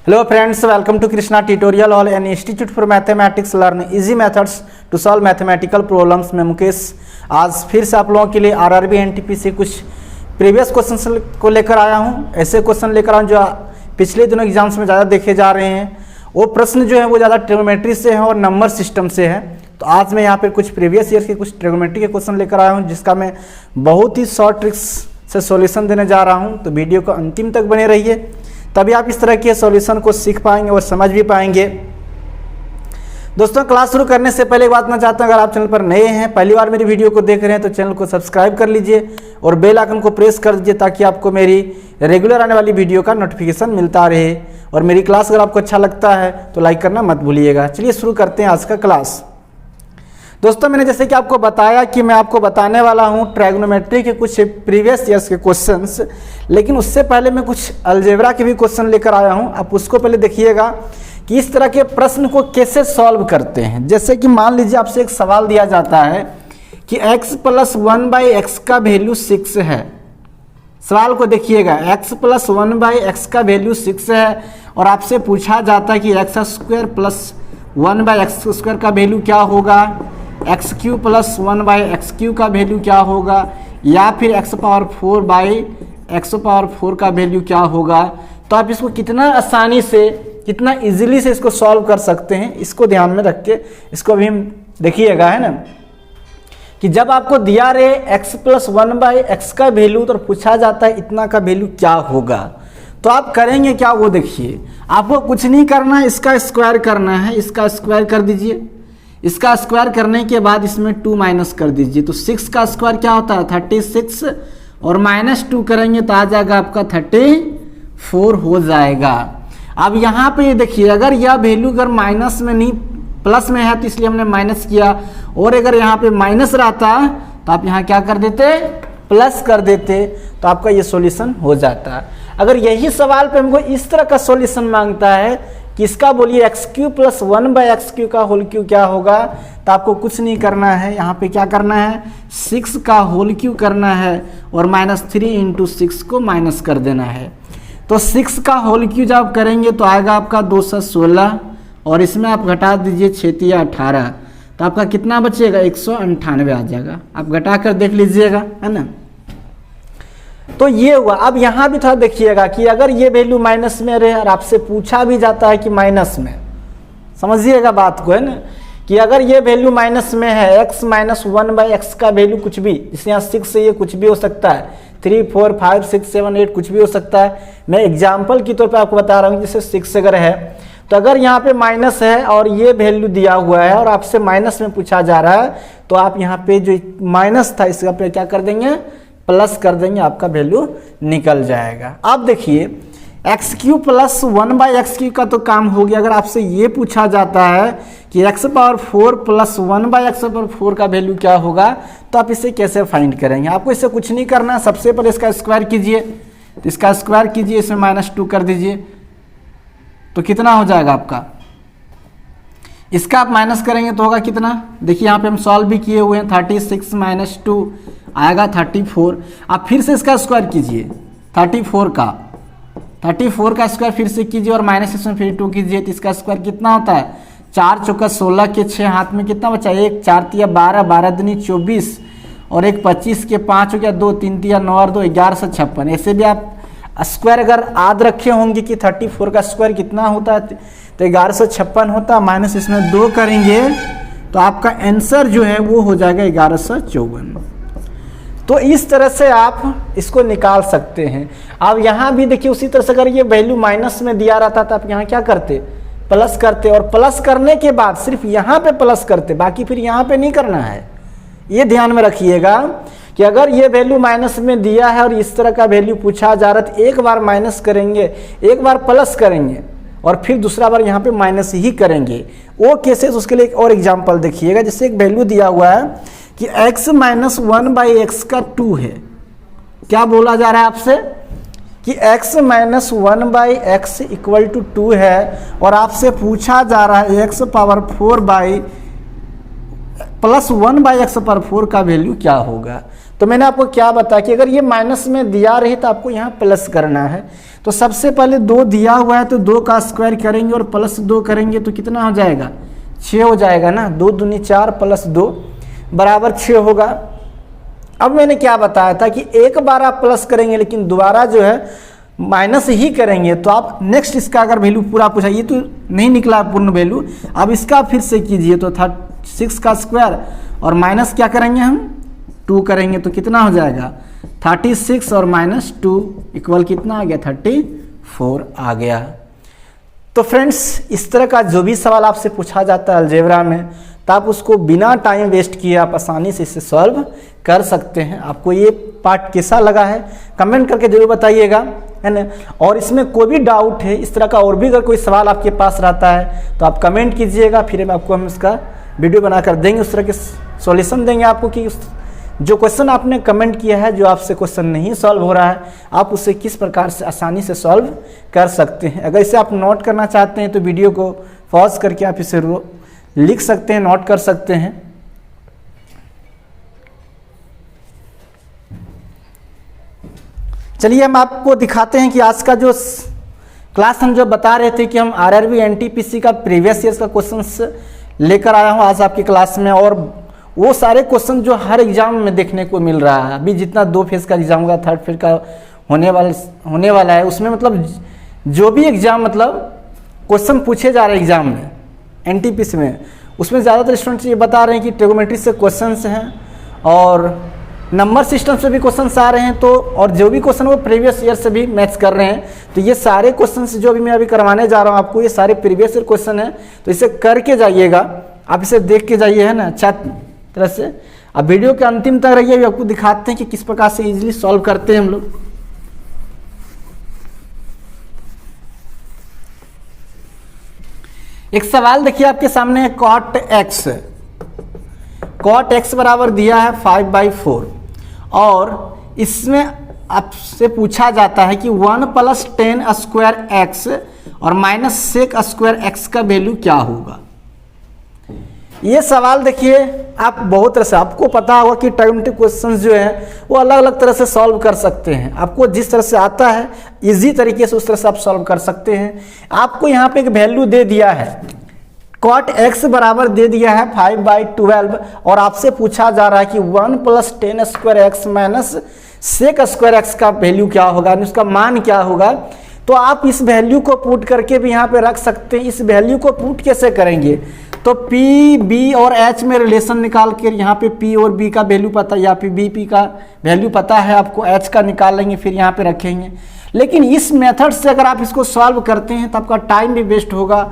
Hello friends, welcome to Krishna Tutorial Hall and Institute for Mathematics. Learn easy methods to solve mathematical problems. मैं मुकेश आज फिर से आप लोगों के लिए आरआरबी एनटीपी से कुछ प्रीवियस क्वेश्चंस को लेकर आया हूं। ऐसे क्वेश्चन लेकर आया जो पिछले दिनों एग्जाम्स में ज़्यादा देखे जा रहे हैं। वो प्रश्न जो है वो ज़्यादा ट्रिग्नोमेट्री से है और नंबर सिस्टम से है। तो आज मैं यहाँ पर कुछ प्रीवियस ईयर के कुछ ट्रिग्नोमेट्री के क्वेश्चन लेकर आया हूँ, जिसका मैं बहुत ही शॉर्ट ट्रिक्स से सॉल्यूशन देने जा रहा हूँ। तो वीडियो को अंतिम तक बने रहिए, तभी आप इस तरह के सॉल्यूशन को सीख पाएंगे और समझ भी पाएंगे। दोस्तों, क्लास शुरू करने से पहले एक बात मैं चाहता हूं, अगर आप चैनल पर नए हैं, पहली बार मेरी वीडियो को देख रहे हैं, तो चैनल को सब्सक्राइब कर लीजिए और बेल आइकन को प्रेस कर दीजिए, ताकि आपको मेरी रेगुलर आने वाली वीडियो का नोटिफिकेशन मिलता रहे। और मेरी क्लास अगर आपको अच्छा लगता है तो लाइक करना मत भूलिएगा। चलिए शुरू करते हैं आज का क्लास। दोस्तों, मैंने जैसे कि आपको बताया कि मैं आपको बताने वाला हूं ट्रायगोनोमेट्री के कुछ प्रीवियस ईयर्स के क्वेश्चंस, लेकिन उससे पहले मैं कुछ अलजेब्रा के भी क्वेश्चन लेकर आया हूं। आप उसको पहले देखिएगा कि इस तरह के प्रश्न को कैसे सॉल्व करते हैं। जैसे कि मान लीजिए आपसे एक सवाल दिया जाता है कि x + 1/x का वैल्यू 6 है। सवाल को देखिएगा, x + 1/x का वैल्यू 6 है और आपसे पूछा जाता है कि x² + 1/x² का वैल्यू क्या होगा, x³ + 1/x³ का वैल्यू क्या होगा, या फिर x⁴/x⁴ का वैल्यू क्या होगा। तो आप इसको कितना आसानी से, कितना इजीली से इसको सॉल्व कर सकते हैं, इसको ध्यान में रख के इसको भी हम देखिएगा, है ना, कि जब आपको दिया रहे x + 1/x का वैल्यू तो पूछा जाता है इतना का वैल्यू क्या होगा, तो आप करेंगे क्या वो देखिए। आपको कुछ नहीं करना है, इसका स्क्वायर करना है। इसका स्क्वायर कर दीजिए। इसका स्क्वायर करने के बाद इसमें 2 माइनस कर दीजिए। तो 6 का स्क्वायर क्या होता है 36, और -2 करेंगे तो आ जाएगा आपका 34 हो जाएगा। अब यहाँ पे ये देखिए, अगर यह वैल्यू अगर माइनस में नहीं प्लस में है तो इसलिए हमने माइनस किया, और अगर यहाँ पे माइनस रहता तो आप यहाँ क्या कर देते, प्लस कर देते, तो आपका ये सॉल्यूशन हो जाता। अगर यही सवाल पे हमको इस तरह का सॉल्यूशन मांगता है कि इसका बोलिए x³ + 1/x³ का होल क्यू क्या होगा, तो आपको कुछ नहीं करना है। यहाँ पे क्या करना है, 6 का होल क्यू करना है और -3 × 6 को माइनस कर देना है। तो 6 का होल क्यू जब आप करेंगे तो आएगा आपका 216, और इसमें आप घटा दीजिए 6 × 18, तो आपका कितना बचेगा 198 आ जाएगा। आप घटा कर देख लीजिएगा, है ना। तो ये हुआ। अब यहाँ भी थोड़ा देखिएगा कि अगर ये वैल्यू माइनस में रहे और आपसे पूछा भी जाता है कि माइनस में, समझिएगा बात को, है ना, कि अगर ये वैल्यू माइनस में है x - 1/x का वैल्यू कुछ भी, जैसे यहाँ 6 से ये कुछ भी हो सकता है, 3, 4, 5, 6, 7, 8 कुछ भी हो सकता है। मैं एग्जाम्पल की तौर पे आपको बता रहा हूँ, जैसे 6 अगर है, तो अगर यहाँ पे माइनस है और ये वैल्यू दिया हुआ है और आपसे माइनस में पूछा जा रहा है, तो आप यहाँ पे जो माइनस था इसका पे क्या कर देंगे, प्लस कर देंगे, आपका वैल्यू निकल जाएगा। अब देखिए x³ + 1/x³ का तो काम हो गया। अगर आपसे ये पूछा जाता है कि x⁴ + 1/x⁴ का वैल्यू क्या होगा, तो आप इसे कैसे फाइंड करेंगे। आपको इससे कुछ नहीं करना है, सबसे पहले इसका स्क्वायर कीजिए। तो इसका स्क्वायर कीजिए, इसमें -2 कर दीजिए, तो कितना हो जाएगा आपका। इसका आप माइनस करेंगे तो होगा कितना, देखिए यहाँ पे हम सॉल्व भी किए हुए हैं। 36 - 2 आएगा 34। आप फिर से इसका स्क्वायर कीजिए, 34 का स्क्वायर फिर से कीजिए और माइनस इसमें फिर 2 कीजिए, तो इसका स्क्वायर कितना होता है 4 × 16 के 6, हाथ में कितना बचा, 1 4 × 12, 12 दूनी 24, और 1 25 के 5 हो गया, 2 3 × 9 और 2 1156। ऐसे भी आप स्क्वायर अगर याद रखे होंगे कि 34 का स्क्वायर कितना होता है, तो 1156 होता है। माइनस इसमें 2 करेंगे तो आपका आंसर जो है वो हो जाएगा 1154। तो इस तरह से आप इसको निकाल सकते हैं। अब यहाँ भी देखिए उसी तरह से, अगर ये वैल्यू माइनस में दिया रहता तो आप यहाँ क्या करते, प्लस करते, और प्लस करने के बाद सिर्फ यहाँ पे प्लस करते, बाकी फिर यहाँ पे नहीं करना है। ये ध्यान में रखिएगा कि अगर ये वैल्यू माइनस में दिया है और इस तरह का वैल्यू पूछा जा रहा है, तो एक बार माइनस करेंगे, एक बार प्लस करेंगे, और फिर दूसरा बार यहाँ पे माइनस ही करेंगे। वो केसेस, उसके लिए एक और एग्जांपल देखिएगा। जैसे एक वैल्यू दिया हुआ है कि x - 1/x का 2 है। क्या बोला जा रहा है आपसे कि x - 1/x = 2 है, और आपसे पूछा जा रहा है x⁴ + 1/x⁴ का वैल्यू क्या होगा। तो मैंने आपको क्या बताया कि अगर ये माइनस में दिया रही तो आपको यहाँ प्लस करना है। तो सबसे पहले 2 दिया हुआ है तो 2 का स्क्वायर करेंगे और प्लस 2 करेंगे तो कितना हो जाएगा, 6 हो जाएगा ना। 2 दूनी 4 प्लस 2 बराबर 6 होगा। अब मैंने क्या बताया था कि एक बार आप प्लस करेंगे लेकिन दोबारा जो है माइनस ही करेंगे तो आप नेक्स्ट इसका अगर वैल्यू पूरा पूछा, ये तो नहीं निकला पूर्ण वैल्यू, अब इसका फिर से कीजिए तो 6 का स्क्वायर और माइनस क्या करेंगे हम 2 करेंगे तो कितना हो जाएगा 36 और माइनस 2 इक्वल कितना आ गया 34 आ गया। तो फ्रेंड्स इस तरह का जो भी सवाल आपसे पूछा जाता है अलजेब्रा में तो आप उसको बिना टाइम वेस्ट किए आप आसानी से इसे सॉल्व कर सकते हैं। आपको ये पार्ट कैसा लगा है कमेंट करके जरूर बताइएगा, है ना। और इसमें कोई भी डाउट है इस तरह का और भी अगर कोई सवाल आपके पास रहता है तो आप कमेंट कीजिएगा, फिर आपको हम इसका वीडियो बनाकर देंगे, उस तरह के सॉल्यूशन देंगे आपको कि जो क्वेश्चन आपने कमेंट किया है, जो आपसे क्वेश्चन नहीं सॉल्व हो रहा है, आप उसे किस प्रकार से आसानी से सॉल्व कर सकते हैं। अगर इसे आप नोट करना चाहते हैं तो वीडियो को पॉज करके आप इसे लिख सकते हैं, नोट कर सकते हैं। चलिए हम आपको दिखाते हैं कि आज का जो क्लास हम जो बता रहे थे कि हम आरआरबी एनटीपीसी का प्रीवियस ईयर्स का क्वेश्चंस लेकर आया हूं आज आपकी क्लास में, और वो सारे क्वेश्चन जो हर एग्जाम में देखने को मिल रहा है। अभी जितना 2 फेज का एग्जाम होगा, 3rd फेज का होने वाला है, उसमें मतलब जो भी एग्जाम मतलब क्वेश्चन पूछे जा रहे हैं एग्जाम में एनटीपीसी में, उसमें ज़्यादातर स्टूडेंट्स ये बता रहे हैं कि ट्रिगोनोमेट्री से क्वेश्चंस हैं और नंबर सिस्टम से भी क्वेश्चंस आ रहे हैं। तो और जो भी क्वेश्चन वो प्रीवियस ईयर से भी मैच कर रहे हैं। तो ये सारे क्वेश्चंस जो अभी मैं अभी करवाने जा रहा हूँ आपको, ये सारे प्रीवियस ईयर क्वेश्चन है, तो इसे करके जाइएगा, आप इसे देख के जाइए, है ना, अच्छा तरह से। अब वीडियो के अंतिम तक रहिए, आपको दिखाते हैं कि किस प्रकार से इजीली सॉल्व करते हैं हम लोग। एक सवाल देखिए आपके सामने है, cot x बराबर दिया है 5/4 और इसमें आपसे पूछा जाता है कि 1 + 10 स्क्वायर x और माइनस sec स्क्वायर x का वैल्यू क्या होगा। ये सवाल देखिए आप बहुत तरह से, आपको पता होगा कि ट्रिगोनोमेट्री क्वेश्चंस जो है वो अलग अलग तरह से सॉल्व कर सकते हैं। आपको जिस तरह से आता है इजी तरीके से उस तरह से आप सॉल्व कर सकते हैं। आपको यहाँ पे एक वैल्यू दे दिया है, cot x बराबर दे दिया है 5/12 और आपसे पूछा जा रहा है कि 1 + 10 square x minus sec square x का वैल्यू क्या होगा, उसका मान क्या होगा। तो आप इस वैल्यू को पुट करके भी यहाँ पे रख सकते हैं। इस वैल्यू को पुट कैसे करेंगे, तो P, B और H में रिलेशन निकाल कर यहाँ पे P और B का वैल्यू पता या फिर BP का वैल्यू पता है आपको, H का निकाल लेंगे फिर यहाँ पे रखेंगे। लेकिन इस मेथड से अगर आप इसको सॉल्व करते हैं तो आपका टाइम भी वेस्ट होगा।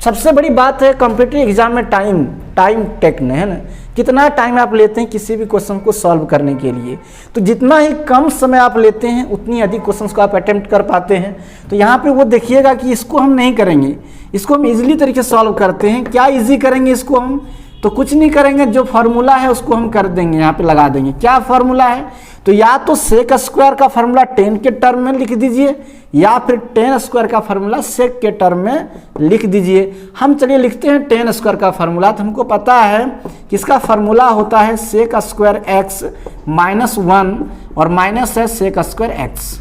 सबसे बड़ी बात है कॉम्पिटिटिव एग्जाम में टाइम टेकना, है ना, कितना टाइम आप लेते हैं किसी भी क्वेश्चन को सॉल्व करने के लिए। तो जितना ही कम समय आप लेते हैं उतनी अधिक क्वेश्चंस को आप अटेम्प्ट कर पाते हैं। तो यहाँ पे वो देखिएगा कि इसको हम नहीं करेंगे, इसको हम इजीली तरीके से सॉल्व करते हैं। क्या इजी करेंगे इसको हम, तो कुछ नहीं करेंगे, जो फार्मूला है उसको हम कर देंगे, यहाँ पे लगा देंगे। क्या फार्मूला है, तो या तो sec स्क्वायर का फार्मूला 10 के टर्म में लिख दीजिए या फिर 10 स्क्वायर का फार्मूला sec के टर्म में लिख दीजिए। हम चलिए लिखते हैं 10 स्क्वायर का फार्मूला। तो हमको पता है कि इसका फार्मूला होता है sec स्क्वायर x माइनस 1 और माइनस है sec square x।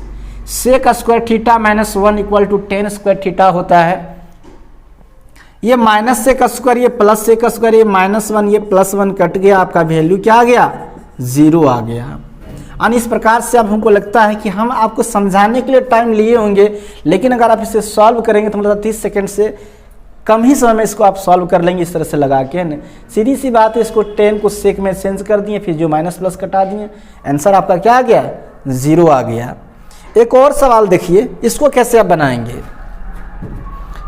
sec square theta minus 1 equal to 10 square theta होता है। ये माइनस sec स्क्वायर, ये प्लस sec स्क्वायर, ये -1, ये +1 कट गया, आपका वैल्यू क्या आ गया 0 आ गया। और इस प्रकार से अब हमको लगता है कि हम आपको समझाने के लिए टाइम लिए होंगे, लेकिन अगर आप इसे सॉल्व करेंगे तो मतलब 30 सेकंड से कम ही समय में इसको आप सॉल्व कर लेंगे इस तरह से लगा के, है ना। सीधी सी बात है, इसको 10 को sec में चेंज कर दिए, फिर जो माइनस प्लस कटा दिए, आंसर आपका क्या आ गया 0 आ गया। एक और सवाल देखिए, इसको कैसे आप बनाएंगे।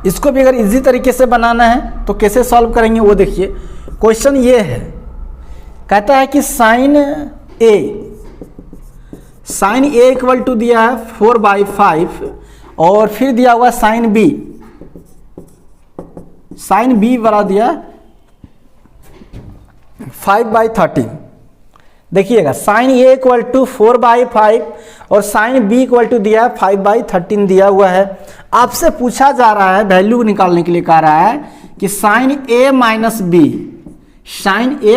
इसको भी अगर इजी तरीके से बनाना है तो कैसे सॉल्व करेंगे वो देखिए। क्वेश्चन ये है, कहता है कि साइन ए इक्वल टू दिया है 4/5 और फिर दिया हुआ साइन बी बड़ा दिया 5/13। देखिएगा साइन ए इक्वल टू 4/5 और साइन बी इक्वल टू दिया है 5/13 दिया हुआ है। आपसे पूछा जा रहा है, वैल्यू निकालने के लिए कह रहा है कि साइन ए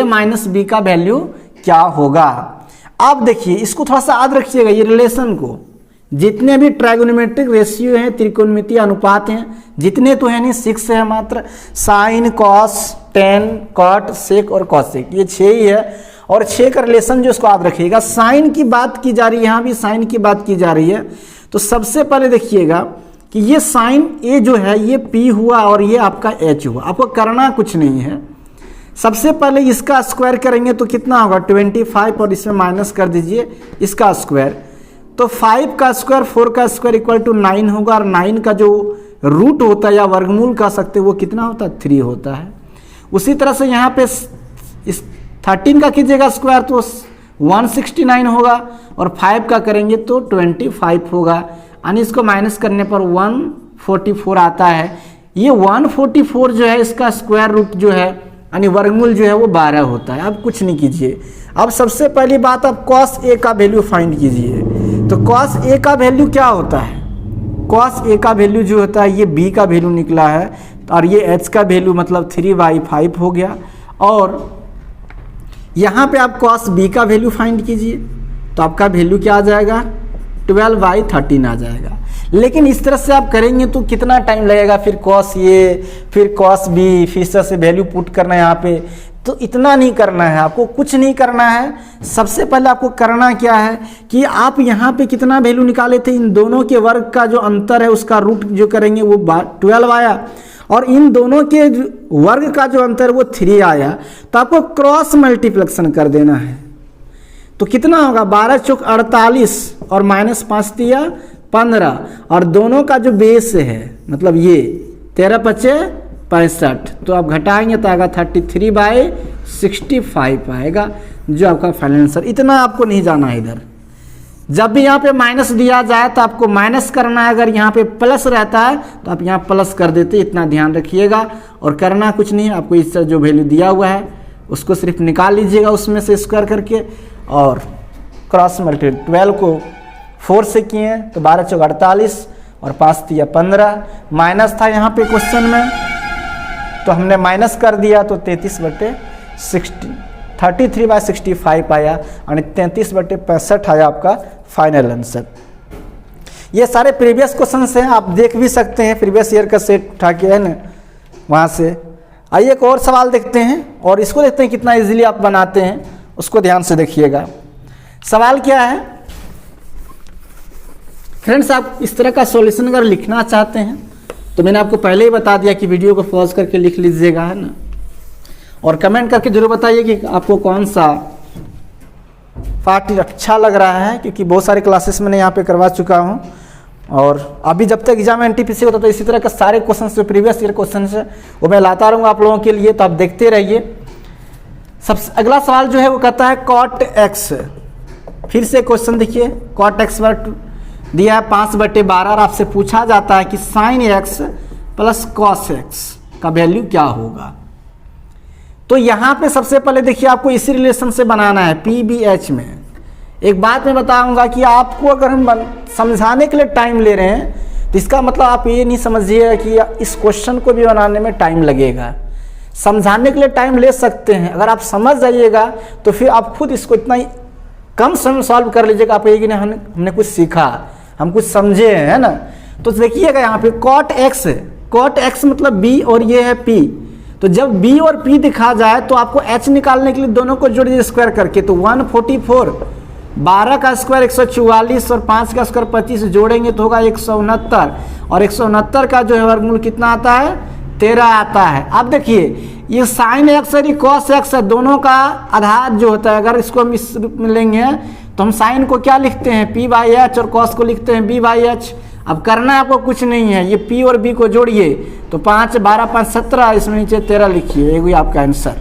माइनस बी का वैल्यू क्या होगा। अब देखिए इसको थोड़ा सा याद रखिएगा, ये रिलेशन को, जितने भी ट्राइगोनोमेट्रिक रेशियो हैं, त्रिकोणमितीय अनुपात हैं, जितने तो है नहीं 6 है मात्र, साइन, कॉस, टेन, कॉट, सेक और कॉसेक, ये 6 ही है। और 6 का रिलेशन जो इसको याद रखिएगा, साइन की बात की जा रही है, यहाँ भी साइन की बात की जा रही है। तो सबसे पहले देखिएगा कि ये साइन ए जो है ये P हुआ और ये आपका H हुआ, आपको करना कुछ नहीं है। सबसे पहले इसका स्क्वायर करेंगे तो कितना होगा 25, और इसमें माइनस कर दीजिए इसका स्क्वायर, तो 5 का स्क्वायर 4 का स्क्वायर इक्वल टू 9 होगा, और 9 का जो रूट होता है या वर्गमूल कह सकते हैं वो कितना होता है 3 होता है। उसी तरह से यहाँ पे इस 13 का कीजिएगा स्क्वायर तो 169 होगा, और 5 का करेंगे तो 25 होगा, यानी इसको माइनस करने पर 144 आता है। ये 144 जो है इसका स्क्वायर रूट जो है यानी वर्गमूल जो है वो 12 होता है। अब कुछ नहीं कीजिए, अब सबसे पहली बात आप cos A का वैल्यू फाइंड कीजिए। तो cos A का वैल्यू क्या होता है, cos A का वैल्यू जो होता है ये B का वैल्यू निकला है, और ये H का वैल्यू मतलब 3/5 हो गया। और यहाँ पे आप cos B का वैल्यू फाइंड कीजिए तो आपका वैल्यू क्या आ जाएगा 12/13 आ जाएगा। लेकिन इस तरह से आप करेंगे तो कितना टाइम लगेगा, फिर cos A फिर cos B, फिर इस तरह से वैल्यू पुट करना है यहाँ पे, तो इतना नहीं करना है, आपको कुछ नहीं करना है। सबसे पहले आपको करना क्या है कि आप यहाँ पे कितना वैल्यू निकाले थे, इन दोनों के वर्ग का जो अंतर है उसका रूट जो करेंगे वो 12 आया, और इन दोनों के वर्ग का जो अंतर वो 3 आया, तो आपको क्रॉस मल्टीप्लिकेशन कर देना है। तो कितना होगा 12 चौक 48 और -5 दिया 15, और दोनों का जो बेस है मतलब ये 13 पचे 65, तो आप घटाएंगे तो आएगा 33/65 आएगा जो आपका फाइनल आंसर। इतना आपको नहीं जाना है इधर, जब भी यहाँ पे माइनस दिया जाए तो आपको माइनस करना है, अगर यहाँ पे प्लस रहता है तो आप यहाँ प्लस कर देते, इतना ध्यान रखिएगा। और करना कुछ नहीं है, आपको इस तरह जो वैल्यू दिया हुआ है उसको सिर्फ निकाल लीजिएगा उसमें से स्क्वायर करके, और क्रॉस मल्टी 12 को 4 से किए तो 12 चौक 48 और 5 दिया 15, माइनस था यहाँ पे क्वेश्चन में तो हमने माइनस कर दिया तो 33/65 आया, और 33/65 आया आपका फाइनल आंसर। ये सारे प्रीवियस क्वेश्चंस हैं, आप देख भी सकते हैं, प्रीवियस ईयर का सेट उठा के है ना वहाँ से। आइए एक और सवाल देखते हैं, और इसको देखते हैं कितना इजीली आप बनाते हैं, उसको ध्यान से देखिएगा। सवाल क्या है फ्रेंड्स, आप इस तरह का सॉल्यूशन अगर लिखना चाहते हैं तो मैंने आपको पहले ही बता दिया कि वीडियो को पॉज करके लिख लीजिएगा, है ना, और कमेंट करके जरूर बताइए कि आपको कौन सा पार्ट अच्छा लग रहा है, क्योंकि बहुत सारे क्लासेस मैंने यहाँ पे करवा चुका हूँ, और अभी जब तक एग्जाम NTPC होता तो इसी तरह का सारे क्वेश्चन जो प्रीवियस ईयर क्वेश्चन है वो मैं लाता रहूँगा आप लोगों के लिए, तो आप देखते रहिए। सबसे अगला सवाल जो है वो कहता है cot x, फिर से क्वेश्चन देखिए, cot x दिया है 5/12, और आपसे पूछा जाता है कि sin x plus cos x का वैल्यू क्या होगा। तो यहाँ पे सबसे पहले देखिए आपको इसी रिलेशन से बनाना है PBH में। एक बात मैं बताऊंगा कि आपको अगर हम समझाने के लिए टाइम ले रहे हैं तो इसका मतलब आप ये नहीं समझिए कि इस क्वेश्चन को भी बनाने में टाइम लगेगा। समझाने के लिए टाइम ले सकते हैं, अगर आप समझ जाइएगा तो फिर आप खुद इसको इतना ही कम समय सॉल्व कर लीजिएगा, आप ये कि नहीं हमने कुछ सीखा, हम कुछ समझे, है ना। तो देखिएगा यहाँ पे cot x मतलब b और ये है p, तो जब b और p दिखा जाए तो आपको h निकालने के लिए दोनों को जोड़ दीजिए स्क्वायर करके, तो 144, 12 का स्क्वायर 144 और 5 का स्क्वायर 25 जोड़ेंगे तो होगा 169, और 169 का जो है वर्गमूल कितना आता है 13 आता है। अब देखिए ये sin x और cos x है, दोनों का आधार जो होता है, अगर इसको हम इस रूप में लेंगे तो हम sin को क्या लिखते हैं p/h और cos को लिखते हैं b/h। अब करना है आपको कुछ नहीं है, ये p और b को जोड़िए तो 5 12 5 17, इसमें नीचे 13 लिखिए, ये आपका आंसर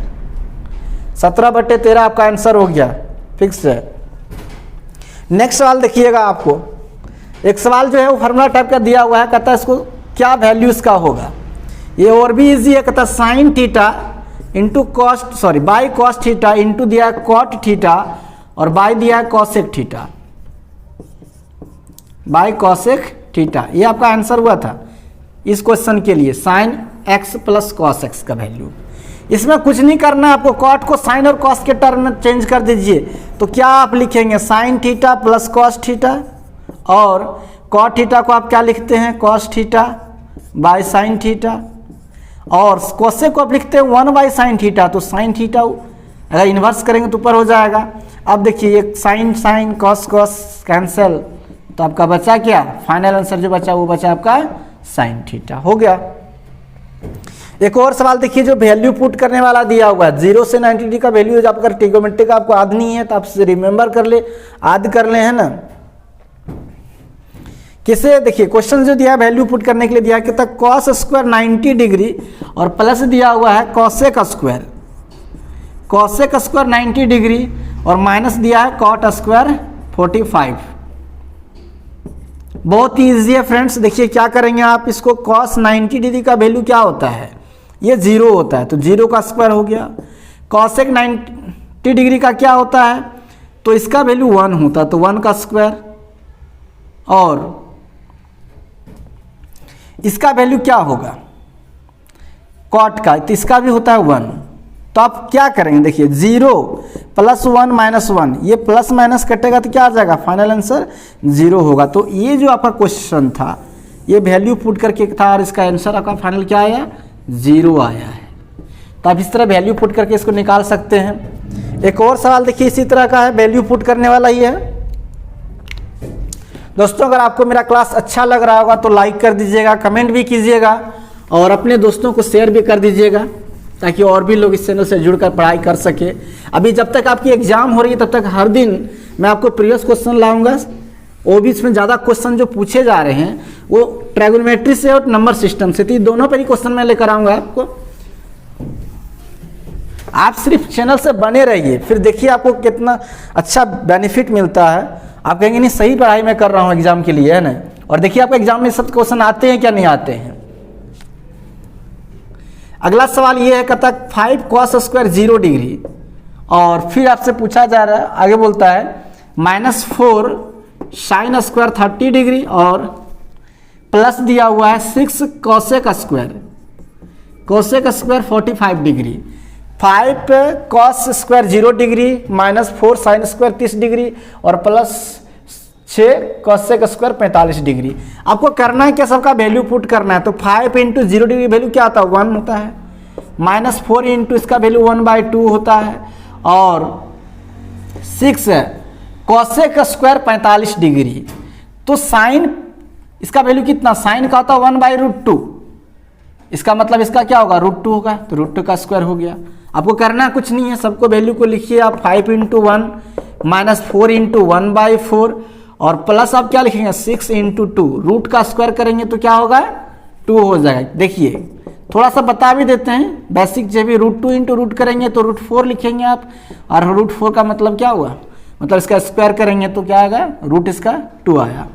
17/13 आपका आंसर हो गया, फिक्स है। नेक्स्ट सवाल देखिएगा, आपको एक सवाल जो है वो फार्मूला टाइप का दिया हुआ है, कहता है इसको क्या वैल्यू इसका होगा। ये और भी इजी है, कहता है sine theta into by cos theta into दिया है कॉट थीटा और बाई दिया है cosec theta, by cosec theta. ये आपका आंसर हुआ था इस क्वेश्चन के लिए, sine x plus cos x का वैल्यू। इसमें कुछ नहीं करना है आपको, कॉट को साइन और कॉस के टर्म में चेंज कर दीजिए। तो क्या आप लिखेंगे sine theta plus cos theta, और कॉट थीटा को आप क्या लिखते हैं cos theta by sine theta, और कोसेक को आप लिखते हैं 1 बाई साइन थीटा। तो साइन थीटा अगर इन्वर्स करेंगे तो ऊपर हो जाएगा। अब देखिए ये sine sine cos cos cancel, तो आपका बचा क्या, फाइनल आंसर जो बचा वो बचा आपका साइन थीटा। हो गया। एक और सवाल देखिए जो वैल्यू पुट करने वाला दिया हुआ है, 0 से 90 डिग्री का वैल्यू जब अगर ट्रिग्नोमेट्री का आपको याद नहीं है तो आप रिमेंबर कर ले, याद कर ले, है ना। किसे देखिए क्वेश्चन जो दिया है वैल्यू पुट करने के लिए दिया है, कहता है कॉस स्क्वायर 90 डिग्री और प्लस दिया हुआ है cosec square, cosec square 90 degree और माइनस दिया है कॉट स्क्वायर 45। बहुत ही ईजी है फ्रेंड्स। देखिए क्या करेंगे आप, इसको कॉस 90 डिग्री का वैल्यू क्या होता है, ये 0 होता है, तो 0 का स्क्वायर हो गया। कॉसेक 90 डिग्री का क्या होता है, तो इसका वैल्यू 1 होता है, तो 1 का स्क्वायर, और इसका वैल्यू क्या होगा कॉट का, तो इसका भी होता है 1। तो आप क्या करेंगे, देखिए 0 प्लस 1 माइनस 1, ये प्लस माइनस कटेगा तो क्या आ जाएगा, फाइनल आंसर 0 होगा। तो ये जो आपका क्वेश्चन था ये वैल्यू पुट करके था और इसका आंसर आपका फाइनल क्या आया, 0 आया है। तो आप इस तरह वैल्यू पुट करके इसको निकाल सकते हैं। एक और सवाल देखिए इसी तरह का है, वैल्यू पुट करने वाला ही है। दोस्तों अगर आपको मेरा क्लास अच्छा लग रहा होगा तो लाइक कर दीजिएगा, कमेंट भी कीजिएगा और अपने दोस्तों को शेयर भी कर दीजिएगा ताकि और भी लोग इस चैनल से जुड़कर पढ़ाई कर सके। अभी जब तक आपकी एग्जाम हो रही है तब तक हर दिन मैं आपको प्रीवियस क्वेश्चन लाऊंगा, वो भी इसमें ज़्यादा क्वेश्चन जो पूछे जा रहे हैं वो ट्रिग्नोमेट्री से और नंबर सिस्टम से, तो दोनों पर ही क्वेश्चन मैं लेकर आऊँगा आपको। आप सिर्फ चैनल से बने रहिए, फिर देखिए आपको कितना अच्छा बेनिफिट मिलता है। आप कहेंगे नहीं सही पढ़ाई मैं कर रहा हूँ एग्जाम के लिए, है ना। और देखिए आपको एग्जाम में सब क्वेश्चन आते हैं क्या नहीं आते हैं। अगला सवाल ये है, कहता है 5 कॉस स्क्वायर 0 डिग्री, और फिर आपसे पूछा जा रहा है, आगे बोलता है -4 साइन स्क्वायर 30 डिग्री और प्लस दिया हुआ है 6 cosec square 45 degree. 5 cos square 0 degree -4 sine square 30 degree और प्लस 6 कॉसेक स्क्वायर 45 डिग्री। आपको करना है क्या, सबका वैल्यू पुट करना है। तो 5 इंटू 0 डिग्री वैल्यू क्या आता है, 1 होता है, -4 इंटू इसका वैल्यू 1/2 होता है, और 6 कॉसेक स्क्वायर 45 डिग्री। तो साइन इसका वैल्यू कितना, साइन का होता है 1/√2, इसका मतलब इसका क्या होगा, √2 होगा, तो √2 का स्क्वायर हो गया। आपको करना कुछ नहीं है, सबको वैल्यू को लिखिए आप 5 इंटू 1 -4 इंटू 1/4 और प्लस आप क्या लिखेंगे 6 इंटू 2, रूट का स्क्वायर करेंगे तो क्या होगा 2 हो जाएगा। देखिए थोड़ा सा बता भी देते हैं बेसिक, जब भी √2 इंटू रूट करेंगे तो √4 लिखेंगे आप, और √4 का मतलब क्या हुआ, मतलब इसका स्क्वायर करेंगे तो क्या आएगा, रूट इसका 2 आया।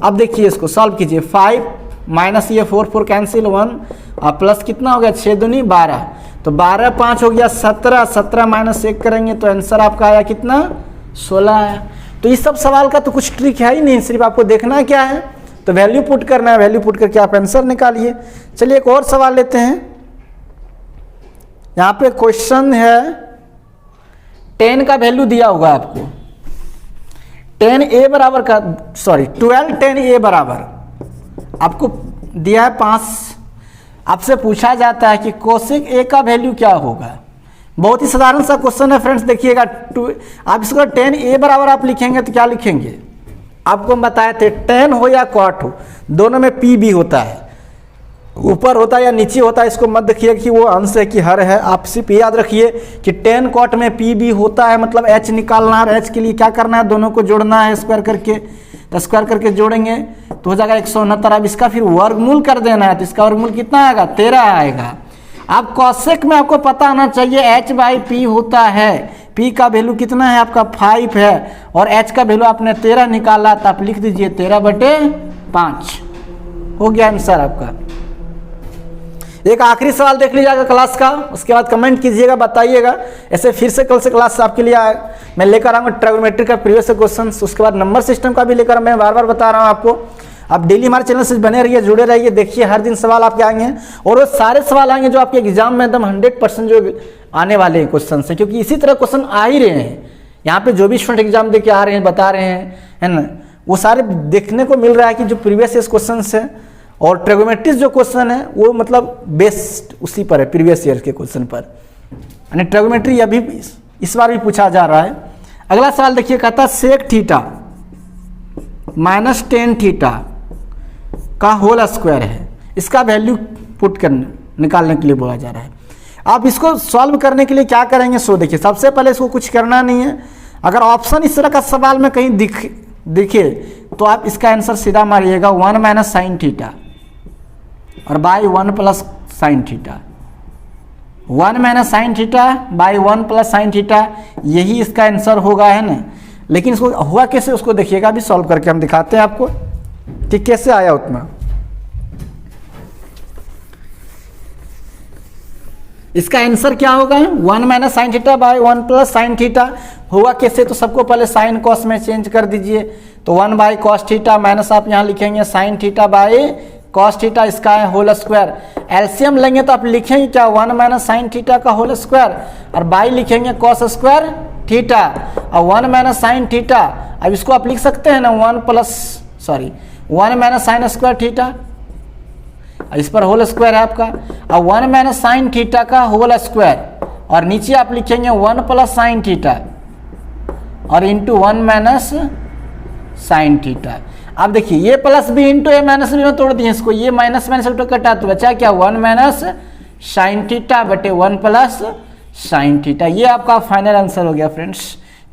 अब देखिए इसको सॉल्व कीजिए, 5 माइनस ये 4 कैंसिल 1 और प्लस कितना हो गया 6 दूनी 12, तो 12 5 हो गया 17, 17 माइनस 1 करेंगे तो आंसर आपका आया कितना 16 आया। तो इस सब सवाल का तो कुछ ट्रिक है ही नहीं, सिर्फ आपको देखना क्या है, तो वैल्यू पुट करना है, वैल्यू पुट करके आप आंसर निकालिए। चलिए एक और सवाल लेते हैं। यहाँ पे क्वेश्चन है 10 का वैल्यू दिया हुआ है आपको, 10a बराबर का 12 10a बराबर आपको दिया है 5। आपसे पूछा जाता है कि कोसेक a का वैल्यू क्या होगा। बहुत ही साधारण सा क्वेश्चन है फ्रेंड्स, देखिएगा। आप इसको 10a बराबर आप लिखेंगे तो क्या लिखेंगे, आपको हम बताए थे 10 हो या कॉट हो दोनों में p भी होता है, ऊपर होता है या नीचे होता है, इसको मत देखिए कि वो अंश है कि हर है। आप सिर्फ याद रखिए कि 10 कॉट में p भी होता है, मतलब h निकालना है, h के लिए क्या करना है, दोनों को जोड़ना है स्क्वायर करके, तो स्क्वायर करके जोड़ेंगे तो हो जाएगा 169। अब इसका फिर वर्गमूल कर देना है, तो इसका वर्गमूल कितना आएगा 13 आएगा। अब कॉसेक में आपको पता होना चाहिए h/p होता है, p का वैल्यू कितना है आपका 5 है और h का वैल्यू आपने 13 निकाला, तो आप लिख दीजिए 13/5 हो गया आंसर आपका। एक आखिरी सवाल देख लीजिएगा क्लास का, उसके बाद कमेंट कीजिएगा, बताइएगा। ऐसे फिर से कल से क्लास आपके लिए मैं लेकर आऊँगा ट्रिग्नोमेट्री का प्रीवियस क्वेश्चन, उसके बाद नंबर सिस्टम का भी लेकर, मैं बार बार बता रहा हूँ आपको। आप डेली हमारे चैनल से बने रहिए, जुड़े रहिए, देखिए हर दिन सवाल आपके आएंगे और वो सारे सवाल आएंगे जो आपके एग्जाम में एकदम 100% जो आने वाले हैं क्वेश्चन से, क्योंकि इसी तरह क्वेश्चन आ ही रहे हैं यहाँ पे। जो भी स्टूडेंट एग्जाम दे के आ रहे हैं, बता रहे हैं, है ना, वो सारे देखने को मिल रहा है कि जो प्रीवियस ईयर क्वेश्चन है और ट्रिगोनोमेट्री जो क्वेश्चन है वो मतलब बेस्ड उसी पर है, प्रीवियस ईयर के क्वेश्चन पर। यानी ट्रिगोनोमेट्री अभी इस बार भी पूछा जा रहा है। अगला सवाल देखिए, कहता sec theta minus ten theta का होल स्क्वायर है, इसका वैल्यू पुट करने निकालने के लिए बोला जा रहा है। आप इसको सॉल्व करने के लिए क्या करेंगे, सो देखिए सबसे पहले इसको कुछ करना नहीं है। अगर ऑप्शन इस तरह का सवाल में कहीं दिखे तो आप इसका आंसर सीधा मारिएगा 1 माइनस साइन थीटा और by 1 plus sine theta. 1 minus sine theta by 1 plus sine theta, यही इसका आंसर होगा, है ना। लेकिन इसको हुआ कैसे उसको देखिएगा, अभी सॉल्व करके हम दिखाते हैं आपको कि कैसे आया उतना। इसका आंसर क्या होगा, 1 minus sine theta by 1 plus sine theta. होगा कैसे, तो सबको पहले साइन कॉस में चेंज कर दीजिए, तो 1 बाई कॉस थीटा माइनस आप यहाँ लिखेंगे sine theta by cos theta, इसका है होल स्क्वायर। एलसीएम लेंगे तो आप लिखेंगे क्या, 1 माइनस साइन थीटा का होल स्क्वायर और बाई लिखेंगे कॉस स्क्वायर थीटा और 1 माइनस साइन थीटा। अब इसको आप लिख सकते हैं ना 1 माइनस साइन स्क्वायर थीटा, इस पर होल स्क्वायर है आपका, और 1 माइनस साइन थीटा का होल स्क्वायर और नीचे आप लिखेंगे 1 प्लस साइन थीटा और इंटू 1 माइनस साइन थीटा। अब देखिए ये प्लस बी इंटू ए माइनस बी में तोड़ दिए इसको, ये माइनस माइनस तो कटा तो बचा क्या 1 माइनस साइन थीटा बटे 1 प्लस साइन थीटा। ये आपका फाइनल आंसर हो गया फ्रेंड्स,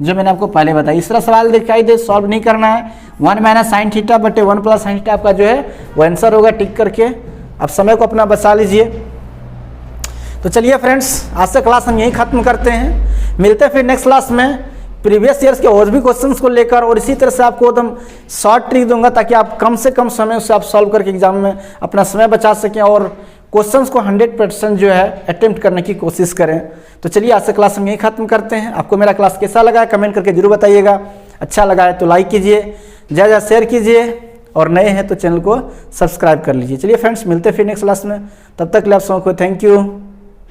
जो मैंने आपको पहले बताया। इस तरह सवाल दिखाई दे, सॉल्व नहीं करना है। 1 माइनस साइन थीटा बटे 1 प्लस साइन थीटा आपका जो है वो आंसर होगा, टिक करके। अब समय को अपना बचा लीजिए। तो चलिए फ्रेंड्स, आज से क्लास हम यही खत्म करते हैं, मिलते हैं फिर नेक्स्ट क्लास में प्रीवियस ईयर्स के और भी क्वेश्चंस को लेकर, और इसी तरह से आपको एकदम शॉर्ट ट्रिक दूंगा ताकि आप कम से कम समय से आप सॉल्व करके एग्जाम में अपना समय बचा सकें और क्वेश्चंस को 100% जो है अटेम्प्ट करने की कोशिश करें। तो चलिए आज से क्लास हम यही खत्म करते हैं। आपको मेरा क्लास कैसा लगा है कमेंट करके जरूर बताइएगा। अच्छा लगा है तो लाइक कीजिए, ज़्यादा शेयर कीजिए, और नए हैं तो चैनल को सब्सक्राइब कर लीजिए। चलिए फ्रेंड्स, मिलते हैं फिर नेक्स्ट क्लास में, तब तक के लिए आप सबको थैंक यू।